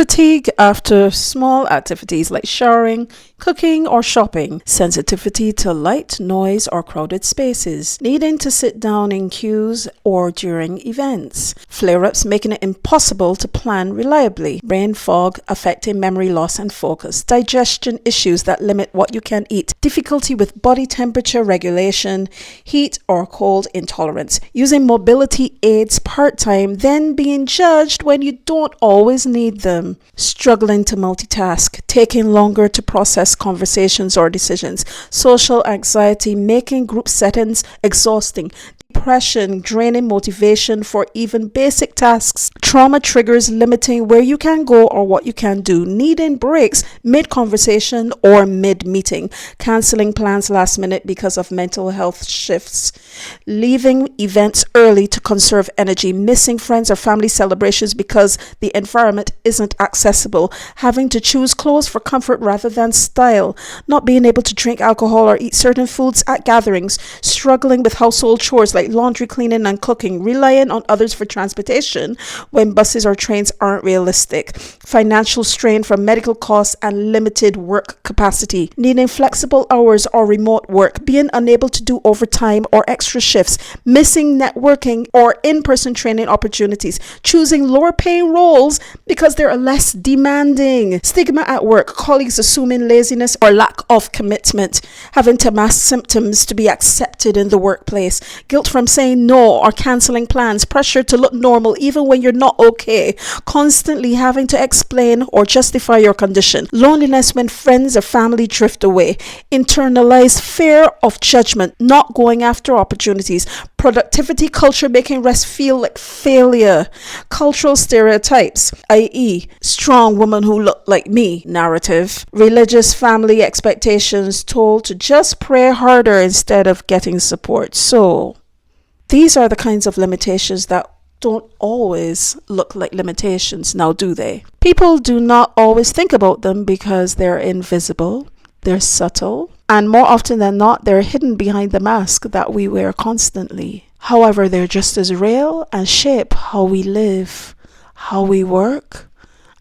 fatigue after small activities like showering, cooking, or shopping, sensitivity to light, noise, or crowded spaces, needing to sit down in queues or during events, flare-ups making it impossible to plan reliably, brain fog affecting memory loss and focus, digestion issues that limit what you can eat, difficulty with body temperature regulation, heat or cold intolerance, using mobility aids part-time, then being judged when you don't always need them, struggling to multitask, taking longer to process conversations or decisions, social anxiety, making group settings exhausting, depression, draining motivation for even basic tasks, trauma triggers limiting where you can go or what you can do, needing breaks mid-conversation or mid-meeting, cancelling plans last minute because of mental health shifts, leaving events early to conserve energy, missing friends or family celebrations because the environment isn't accessible, having to choose clothes for comfort rather than style, not being able to drink alcohol or eat certain foods at gatherings, struggling with household chores like laundry, cleaning, and cooking, relying on others for transportation when buses or trains aren't realistic, financial strain from medical costs and limited work capacity, needing flexible hours or remote work, being unable to do overtime or extra shifts, missing networking or in-person training opportunities, choosing lower paying roles because they're less demanding, stigma at work, colleagues assuming laziness or lack of commitment, having to mask symptoms to be accepted in the workplace, guilt from saying no or cancelling plans, pressure to look normal even when you're not okay, constantly having to explain or justify your condition, loneliness when friends or family drift away, internalized fear of judgment, not going after opportunities, productivity culture making rest feel like failure, cultural stereotypes, i.e. strong woman who look like me narrative, religious family expectations told to just pray harder instead of getting support. So these are the kinds of limitations that don't always look like limitations, now do they? People do not always think about them because they're invisible, they're subtle, and more often than not, they're hidden behind the mask that we wear constantly. However, they're just as real and shape how we live, how we work,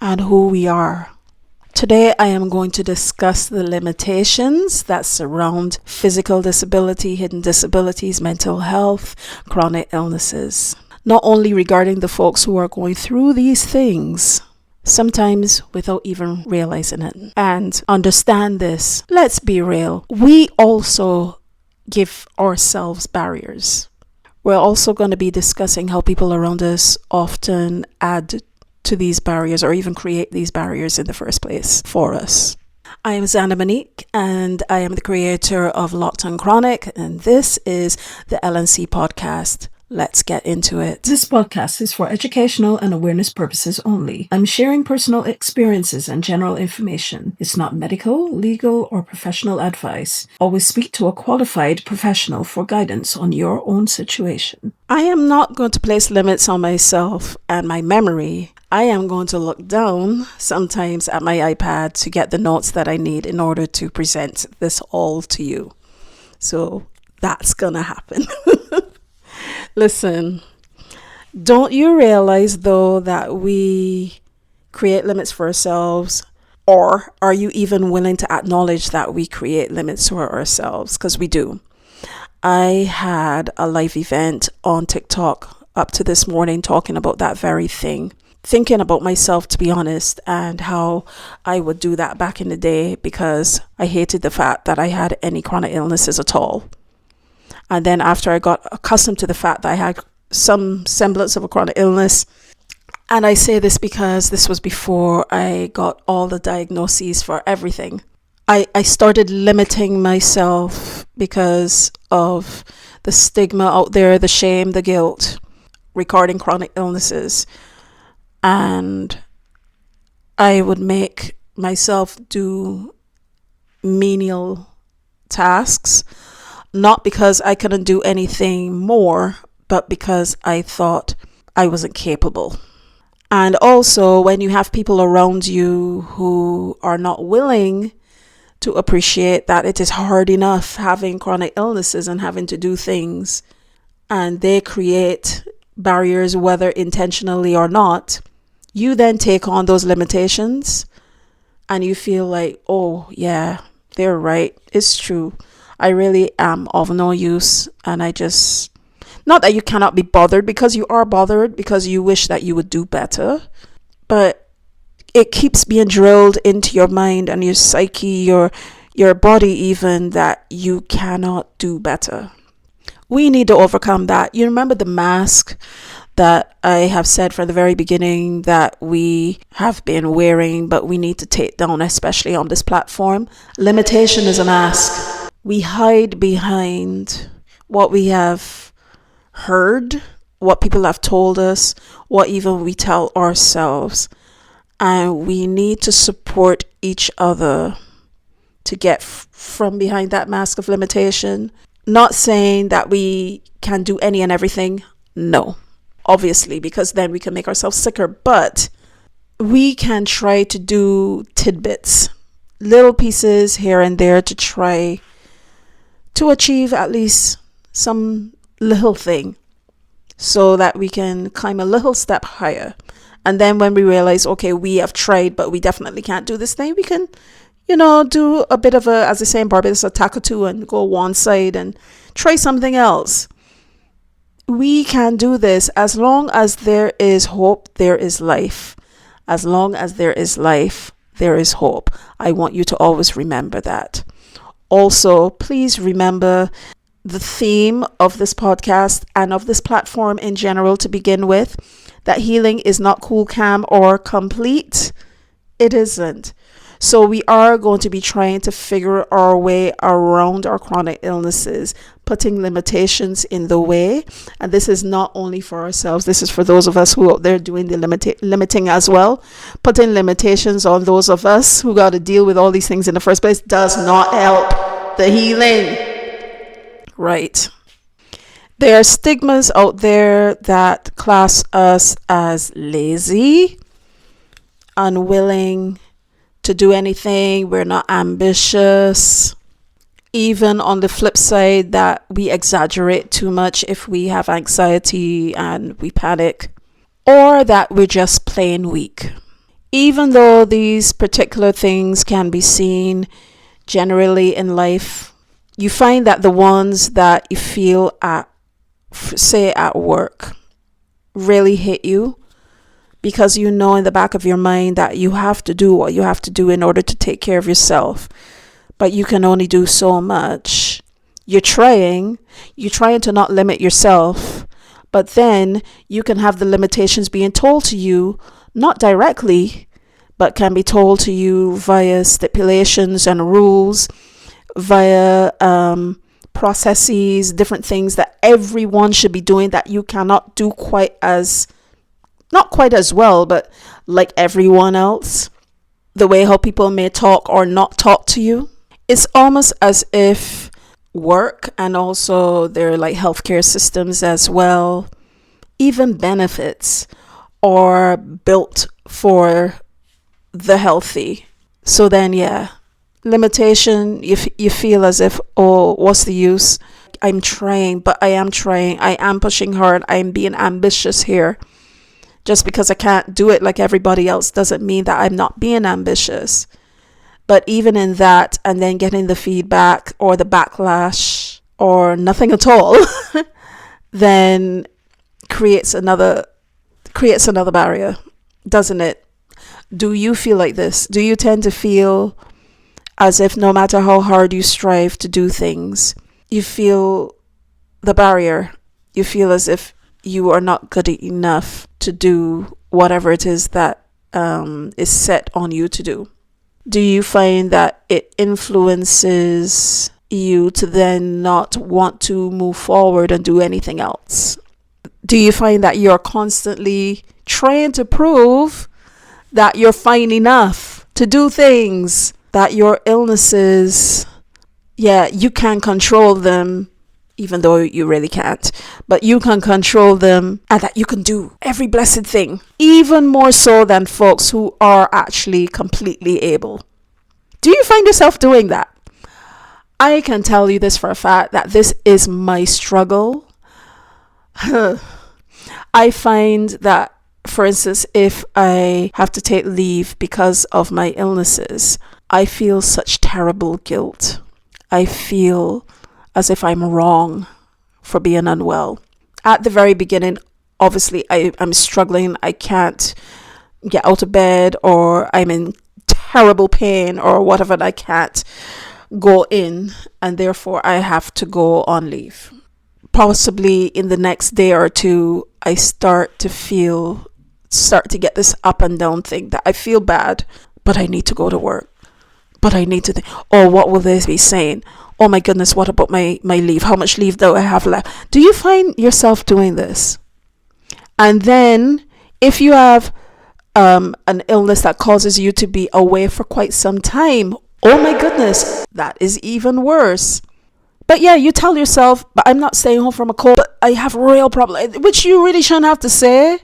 and who we are. Today, I am going to discuss the limitations that surround physical disability, hidden disabilities, mental health, chronic illnesses. Not only regarding the folks who are going through these things, sometimes without even realizing it. And understand this, let's be real, we also give ourselves barriers. We're also going to be discussing how people around us often add to these barriers or even create these barriers in the first place for us. I am Xana Monique and I am the creator of LOC'D and Chronic, and this is the L&C Podcast. Let's get into it. This podcast is for educational and awareness purposes only. I'm sharing personal experiences and general information. It's not medical, legal, or professional advice. Always speak to a qualified professional for guidance on your own situation. I am not going to place limits on myself and my memory. I am going to look down sometimes at my iPad to get the notes that I need in order to present this all to you. So that's gonna happen. Listen, don't you realize though that we create limits for ourselves, or are you even willing to acknowledge that we create limits for ourselves? Because we do. I had a live event on TikTok up to this morning talking about that very thing, thinking about myself, to be honest, and how I would do that back in the day because I hated the fact that I had any chronic illnesses at all. And then after I got accustomed to the fact that I had some semblance of a chronic illness, and I say this because this was before I got all the diagnoses for everything, I started limiting myself because of the stigma out there, the shame, the guilt regarding chronic illnesses. And I would make myself do menial tasks, not because I couldn't do anything more, but because I thought I wasn't capable. And also, when you have people around you who are not willing to appreciate that it is hard enough having chronic illnesses and having to do things, and they create barriers, whether intentionally or not, You then take on those limitations and you feel like, oh yeah, they're right. It's true. I really am of no use. And I just, not that you cannot be bothered, because you are bothered, because you wish that you would do better. But it keeps being drilled into your mind and your psyche, your body even, that you cannot do better. We need to overcome that. You remember the mask that I have said from the very beginning that we have been wearing, but we need to take down, especially on this platform? Limitation is a mask. We hide behind what we have heard, what people have told us, what even we tell ourselves. And we need to support each other to get from behind that mask of limitation. Not saying that we can do any and everything. No, obviously, because then we can make ourselves sicker. But we can try to do tidbits, little pieces here and there to try to achieve at least some little thing so that we can climb a little step higher. And then when we realize, okay, we have tried, but we definitely can't do this thing, we can, do a bit of a, as I say in Barbados, a takatu, and go one side and try something else. We can do this. As long as there is hope, there is life. As long as there is life, there is hope. I want you to always remember that. Also, please remember the theme of this podcast and of this platform in general to begin with, that healing is not cool, calm, or complete. It isn't. So we are going to be trying to figure our way around our chronic illnesses, putting limitations in the way. And this is not only for ourselves. This is for those of us who out there doing the limiting as well. Putting limitations on those of us who got to deal with all these things in the first place does not help the healing. Right. There are stigmas out there that class us as lazy, unwilling to do anything. We're not ambitious. Even on the flip side, that we exaggerate too much if we have anxiety and we panic, or that we're just plain weak. Even though these particular things can be seen generally in life, you find that the ones that you feel say at work really hit you, because you know in the back of your mind that you have to do what you have to do in order to take care of yourself, but you can only do so much. You're trying to not limit yourself, but then you can have the limitations being told to you, not directly, but can be told to you via stipulations and rules, via processes, different things that everyone should be doing that you cannot do not quite as well, but like everyone else. The way how people may talk or not talk to you. It's almost as if work, and also their like healthcare systems as well, even benefits, are built for the healthy. So then, yeah, limitation, you feel as if, oh, what's the use? I'm trying, but I am pushing hard, I'm being ambitious here. Just because I can't do it like everybody else doesn't mean that I'm not being ambitious. But even in that, and then getting the feedback or the backlash or nothing at all, then creates another barrier, doesn't it? Do you feel like this? Do you tend to feel as if no matter how hard you strive to do things, you feel the barrier? You feel as if you are not good enough to do whatever it is that is set on you to do? Do you find that it influences you to then not want to move forward and do anything else? Do you find that you're constantly trying to prove that you're fine enough to do things, that your illnesses, you can control them, even though you really can't, but you can control them, and that you can do every blessed thing, even more so than folks who are actually completely able? Do you find yourself doing that? I can tell you this for a fact, that this is my struggle. I find that For instance, if I have to take leave because of my illnesses, I feel such terrible guilt. I feel as if I'm wrong for being unwell. At the very beginning, obviously, I'm struggling. I can't get out of bed, or I'm in terrible pain or whatever, and I can't go in, and therefore I have to go on leave. Possibly in the next day or two, I start to get this up and down thing that I feel bad, but I need to go to work. But I need to think, oh, what will they be saying? Oh my goodness, what about my leave? How much leave do I have left? Do you find yourself doing this? And then if you have an illness that causes you to be away for quite some time, oh my goodness, that is even worse. But yeah, you tell yourself, but I'm not staying home from a cold, but I have a real problem, which you really shouldn't have to say,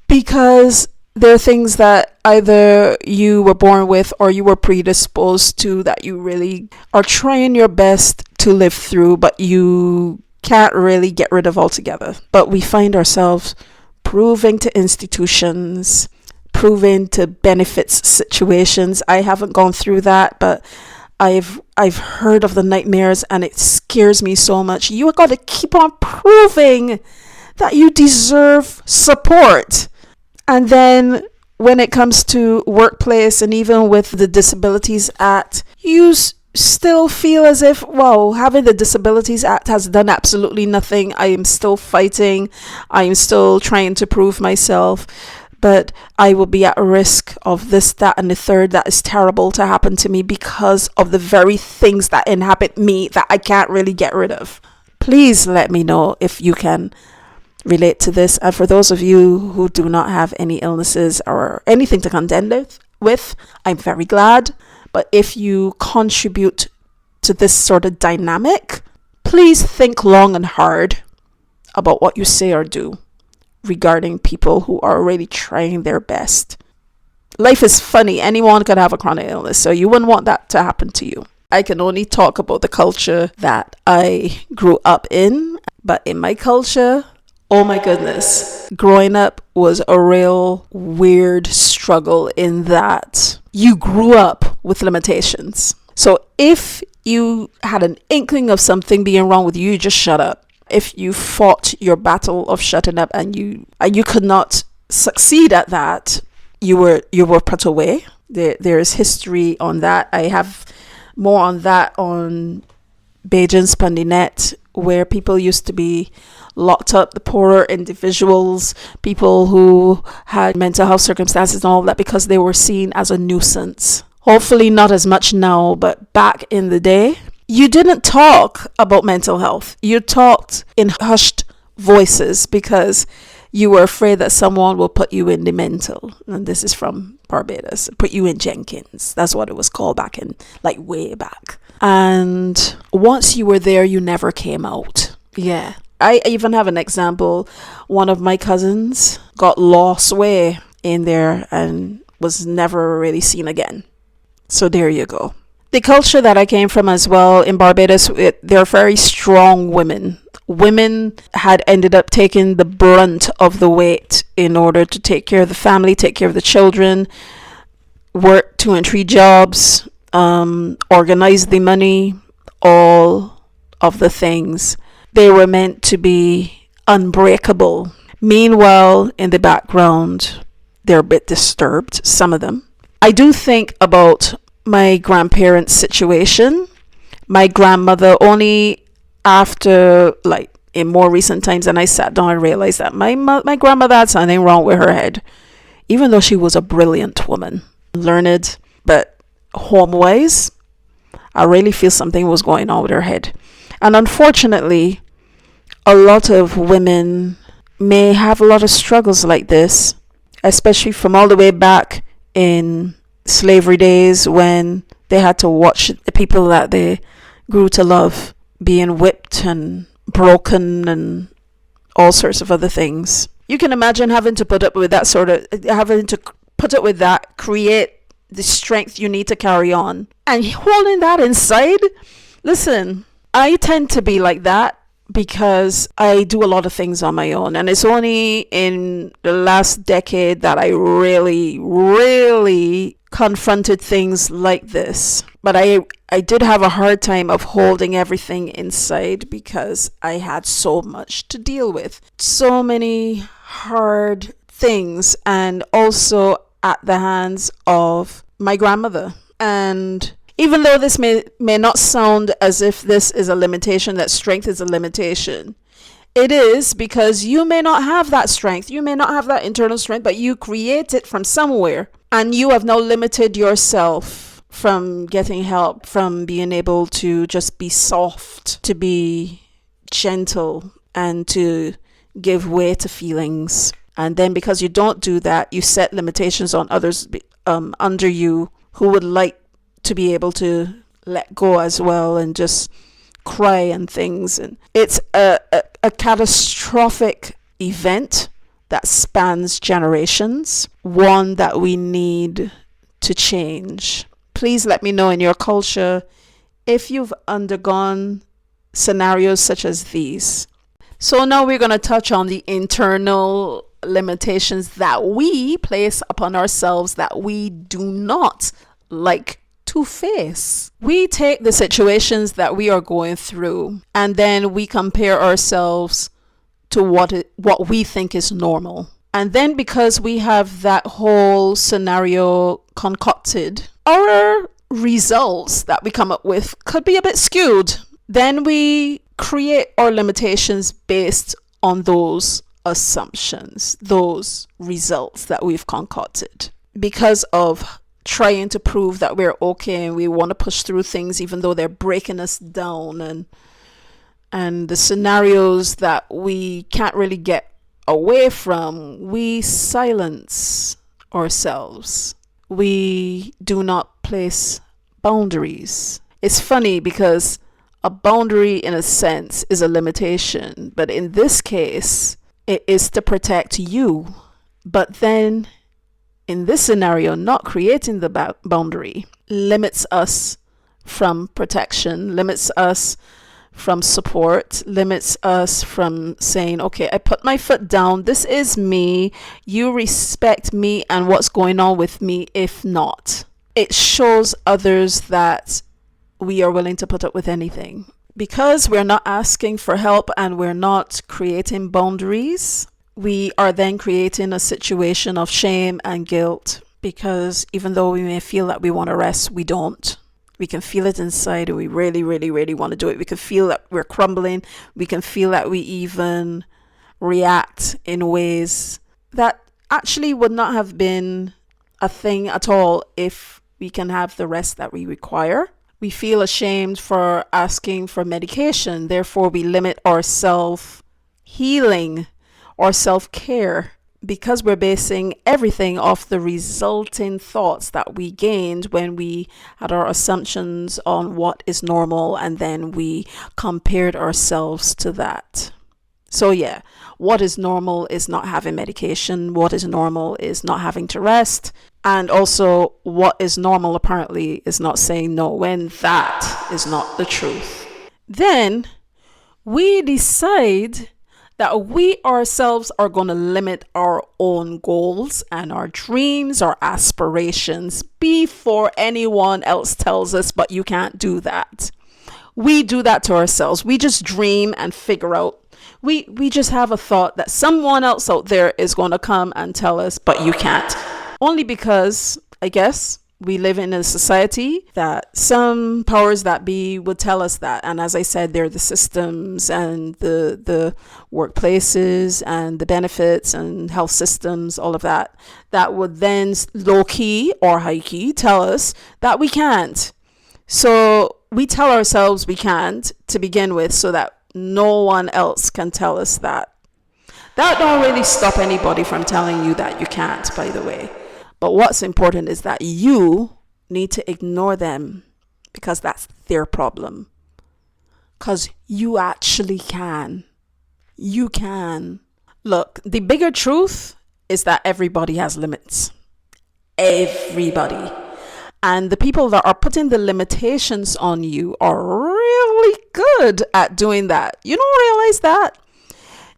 because there are things that either you were born with or you were predisposed to that you really are trying your best to live through, but you can't really get rid of altogether. But we find ourselves proving to institutions, proving to benefits situations. I haven't gone through that, but I've heard of the nightmares, and it scares me so much. You got to keep on proving that you deserve support. And then when it comes to workplace, and even with the Disabilities Act, you still feel as if, wow, having the Disabilities Act has done absolutely nothing. I am still fighting. I am still trying to prove myself. But I will be at risk of this, that, and the third that is terrible to happen to me because of the very things that inhabit me that I can't really get rid of. Please let me know if you can relate to this. And for those of you who do not have any illnesses or anything to contend with, I'm very glad. But if you contribute to this sort of dynamic, please think long and hard about what you say or do regarding people who are already trying their best. Life is funny. Anyone could have a chronic illness, so you wouldn't want that to happen to you. I can only talk about the culture that I grew up in, but in my culture, oh my goodness, growing up was a real weird struggle in that you grew up with limitations. So if you had an inkling of something being wrong with you, you just shut up. If you fought your battle of shutting up and you could not succeed at that, you were put away. There is history on that. I have more on that on Beijing's Pandinet, where people used to be locked up, the poorer individuals, people who had mental health circumstances and all that, because they were seen as a nuisance. Hopefully not as much now, but back in the day, you didn't talk about mental health. You talked in hushed voices because you were afraid that someone will put you in the mental. And this is from Barbados. Put you in Jenkins. That's what it was called back in, like, way back. And once you were there, you never came out. Yeah. I even have an example. One of my cousins got lost way in there and was never really seen again. So there you go. The culture that I came from as well in Barbados, they're very strong women. Women had ended up taking the brunt of the weight in order to take care of the family, take care of the children, work 2 and 3 jobs, organize the money, all of the things. They were meant to be unbreakable. Meanwhile, in the background, they're a bit disturbed, some of them. I do think about my grandparents' situation. My grandmother, only after, like, in more recent times, and I sat down and realized that my grandmother had something wrong with her head, even though she was a brilliant woman, learned, but home-wise, I really feel something was going on with her head. And unfortunately, a lot of women may have a lot of struggles like this, especially from all the way back in slavery days, when they had to watch the people that they grew to love being whipped and broken and all sorts of other things. You can imagine having to put up with that create the strength you need to carry on, and holding that inside. Listen, I tend to be like that. because I do a lot of things on my own. And it's only in the last decade that I really, really confronted things like this. But I did have a hard time of holding everything inside because I had so much to deal with. So many hard things, and also at the hands of my grandmother. And even though this may not sound as if this is a limitation, that strength is a limitation, it is, because you may not have that strength. You may not have that internal strength, but you create it from somewhere. And you have now limited yourself from getting help, from being able to just be soft, to be gentle, and to give way to feelings. And then because you don't do that, you set limitations on others under you who would like to be able to let go as well and just cry and things. And it's a catastrophic event that spans generations, one that we need to change. Please let me know in your culture if you've undergone scenarios such as these. So now we're going to touch on the internal limitations that we place upon ourselves that we do not like to face. We take the situations that we are going through, and then we compare ourselves to what we think is normal. And then because we have that whole scenario concocted, our results that we come up with could be a bit skewed. Then we create our limitations based on those assumptions, those results that we've concocted, because of trying to prove that we're okay and we want to push through things even though they're breaking us down, and the scenarios that we can't really get away from, we silence ourselves. We do not place boundaries. It's funny because a boundary in a sense is a limitation, but in this case it is to protect you. But then in this scenario, not creating the boundary limits us from protection, limits us from support, limits us from saying, okay, I put my foot down, this is me, you respect me and what's going on with me. If not, it shows others that we are willing to put up with anything. Because we're not asking for help and we're not creating boundaries, we are then creating a situation of shame and guilt, because even though we may feel that we want to rest, we don't. We can feel it inside and we really, really, really want to do it. We can feel that we're crumbling. We can feel that we even react in ways that actually would not have been a thing at all if we can have the rest that we require. We feel ashamed for asking for medication. Therefore, we limit our self-healing or self-care, because we're basing everything off the resulting thoughts that we gained when we had our assumptions on what is normal, and then we compared ourselves to that. So yeah, what is normal is not having medication. What is normal is not having to rest. And also what is normal apparently is not saying no, when that is not the truth. Then we decide that we ourselves are going to limit our own goals and our dreams, our aspirations, before anyone else tells us, but you can't do that. We do that to ourselves. We just dream and figure out. We just have a thought that someone else out there is going to come and tell us, but you can't. Only because, I guess, we live in a society that some powers that be would tell us that. And as I said, they're the systems and the workplaces and the benefits and health systems, all of that, that would then low-key or high-key tell us that we can't. So we tell ourselves we can't to begin with, so that no one else can tell us that. That don't really stop anybody from telling you that you can't, by the way. But what's important is that you need to ignore them, because that's their problem. Because you actually can. You can. Look, the bigger truth is that everybody has limits. Everybody. And the people that are putting the limitations on you are really good at doing that. You don't realize that?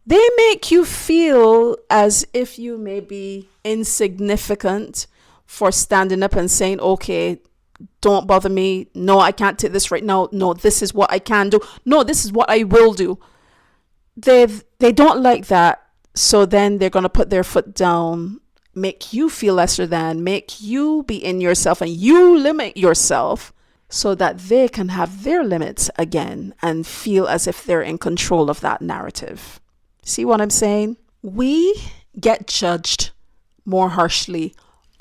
They make you feel as if you may be insignificant for standing up and saying, okay, don't bother me. No, I can't take this right now. No, this is what I can do. No, this is what I will do. They don't like that. So then they're going to put their foot down, make you feel lesser than, make you be in yourself, and you limit yourself so that they can have their limits again and feel as if they're in control of that narrative. See what I'm saying? We get judged more harshly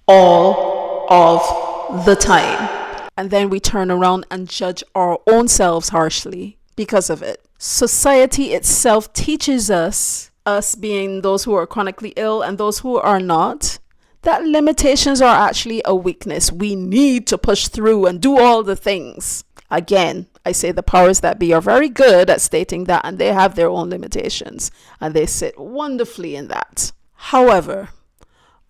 all of the time. And then we turn around and judge our own selves harshly because of it. Society itself teaches us being those who are chronically ill and those who are not, that limitations are actually a weakness. We need to push through and do all the things. Again, I say the powers that be are very good at stating that, and they have their own limitations, and they sit wonderfully in that. However,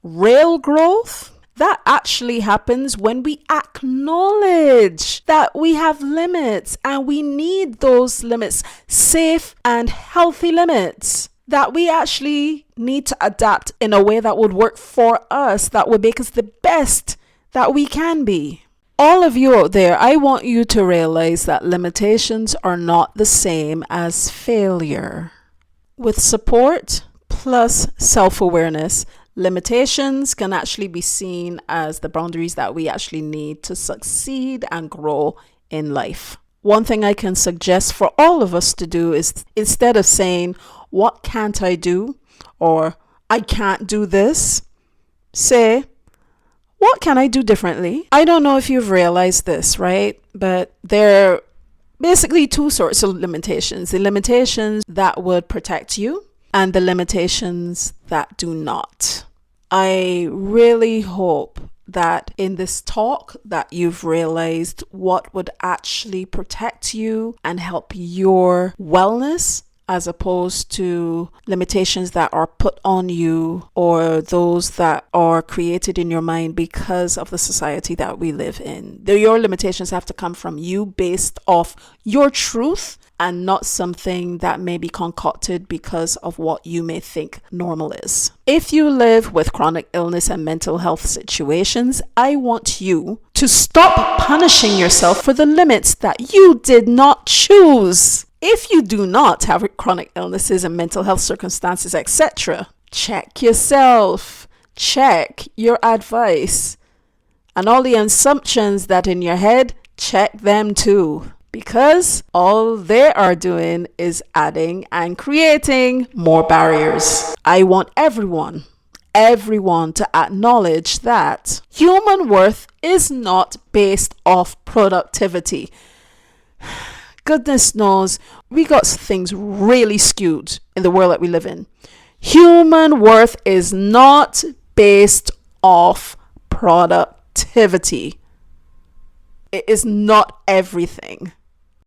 real growth, that actually happens when we acknowledge that we have limits and we need those limits, safe and healthy limits, that we actually need to adapt in a way that would work for us, that would make us the best that we can be. All of you out there, I want you to realize that limitations are not the same as failure. With support plus self-awareness, limitations can actually be seen as the boundaries that we actually need to succeed and grow in life. One thing I can suggest for all of us to do is, instead of saying, what can't I do? Or I can't do this, say, what can I do differently? I don't know if you've realized this, right? But there are basically two sorts of limitations. The limitations that would protect you and the limitations that do not. I really hope that in this talk that you've realized what would actually protect you and help your wellness, as opposed to limitations that are put on you or those that are created in your mind because of the society that we live in. Your limitations have to come from you based off your truth and not something that may be concocted because of what you may think normal is. If you live with chronic illness and mental health situations, I want you to stop punishing yourself for the limits that you did not choose. If you do not have chronic illnesses and mental health circumstances, etc., check yourself, check your advice, and all the assumptions that in your head, check them too. Because all they are doing is adding and creating more barriers. I want everyone to acknowledge that human worth is not based off productivity. Goodness knows, we got things really skewed in the world that we live in. Human worth is not based off productivity. It is not everything.